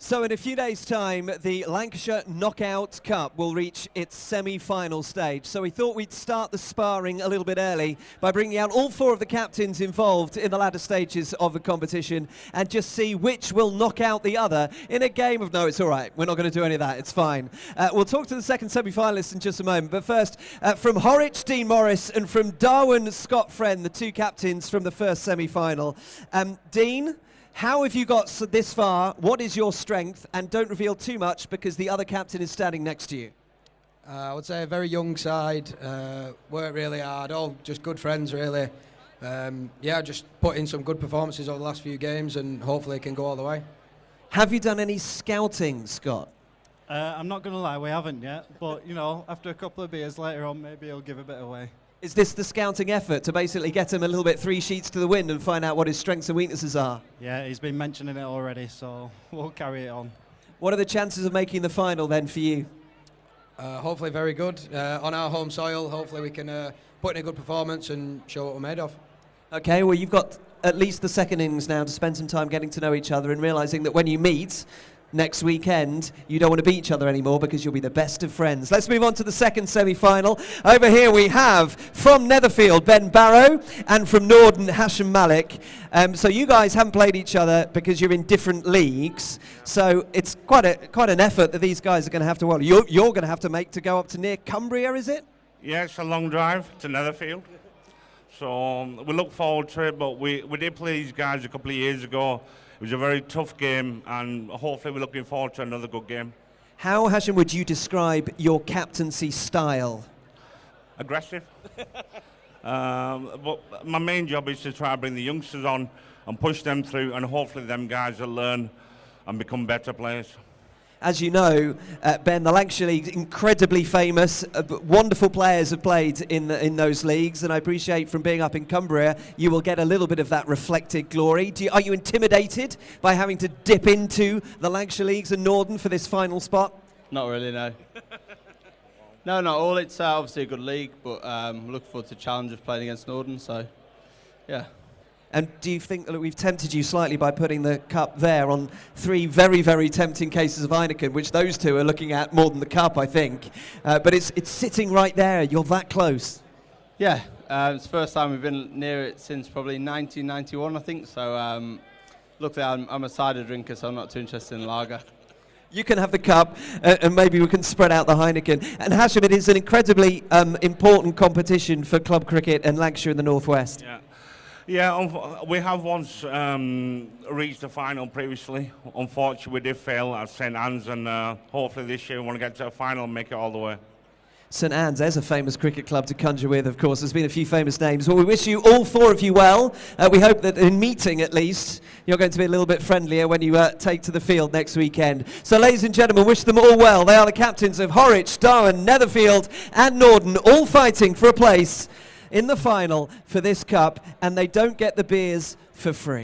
So in a few days' time, the Lancashire Knockout Cup will reach its semi-final stage. So we thought we'd start the sparring a little bit early by bringing out all four of the captains involved in the latter stages of the competition and just see which will knock out the other in a game of... No, it's all right. We're not going to do any of that. It's fine. We'll talk to the second semi-finalists in just a moment. But first, from Horwich, Dean Morris, and from Darwin, Scott Friend, the two captains from the first semi-final. Dean, how have you got this far? What is your strength? And don't reveal too much because the other captain is standing next to you. I would say a very young side, work really hard, all just good friends really. Yeah, just put in some good performances over the last few games and hopefully it can go all the way. Have you done any scouting, Scott? I'm not going to lie, we haven't yet, but you know, after a couple of beers later on, maybe he'll give a bit away. Is this the scouting effort to basically get him a little bit 3 sheets to the wind and find out what his strengths and weaknesses are? Yeah, he's been mentioning it already, so we'll carry it on. What are the chances of making the final then for you? Hopefully very good. On our home soil, hopefully we can put in a good performance and show what we're made of. Okay, well you've got at least the second innings now to spend some time getting to know each other and realising that when you meet next weekend, you don't want to beat each other anymore because you'll be the best of friends. Let's move on to the second semi-final. Over here we have, from Netherfield, Ben Barrow, and from Norden, Hashim Malik. So you guys haven't played each other because you're in different leagues. So it's quite an effort that these guys are going to have to, well, you're going to have to make to go up to near Cumbria, is it? Yeah, it's a long drive to Netherfield. So we look forward to it, but we did play these guys a couple of years ago. It was a very tough game, and hopefully we're looking forward to another good game. How, Hashim, would you describe your captaincy style? Aggressive. But my main job is to try to bring the youngsters on and push them through, and hopefully them guys will learn and become better players. As you know, Ben, the Lancashire League is incredibly famous. Wonderful players have played in those leagues, and I appreciate from being up in Cumbria, you will get a little bit of that reflected glory. Are you intimidated by having to dip into the Lancashire Leagues and Norden for this final spot? Not really, no. No, not all. It's obviously a good league, but look forward to the challenge of playing against Norden, so yeah. And do you think that we've tempted you slightly by putting the cup there on 3 very, very tempting cases of Heineken, which those two are looking at more than the cup, I think. But it's sitting right there. You're that close. Yeah, it's the first time we've been near it since probably 1991, I think. So luckily I'm a cider drinker, so I'm not too interested in lager. You can have the cup, and maybe we can spread out the Heineken. And Hashim, it is an incredibly important competition for club cricket and Lancashire in the Northwest. Yeah. Yeah, we have once reached the final previously. Unfortunately, we did fail at St Anne's, and hopefully this year we want to get to the final and make it all the way. St Anne's, there's a famous cricket club to conjure with, of course. There's been a few famous names. Well, we wish you, all 4 of you, well. We hope that in meeting, at least, you're going to be a little bit friendlier when you take to the field next weekend. So, ladies and gentlemen, wish them all well. They are the captains of Horwich, Darwin, Netherfield and Norden, all fighting for a place in the final for this cup, and they don't get the beers for free.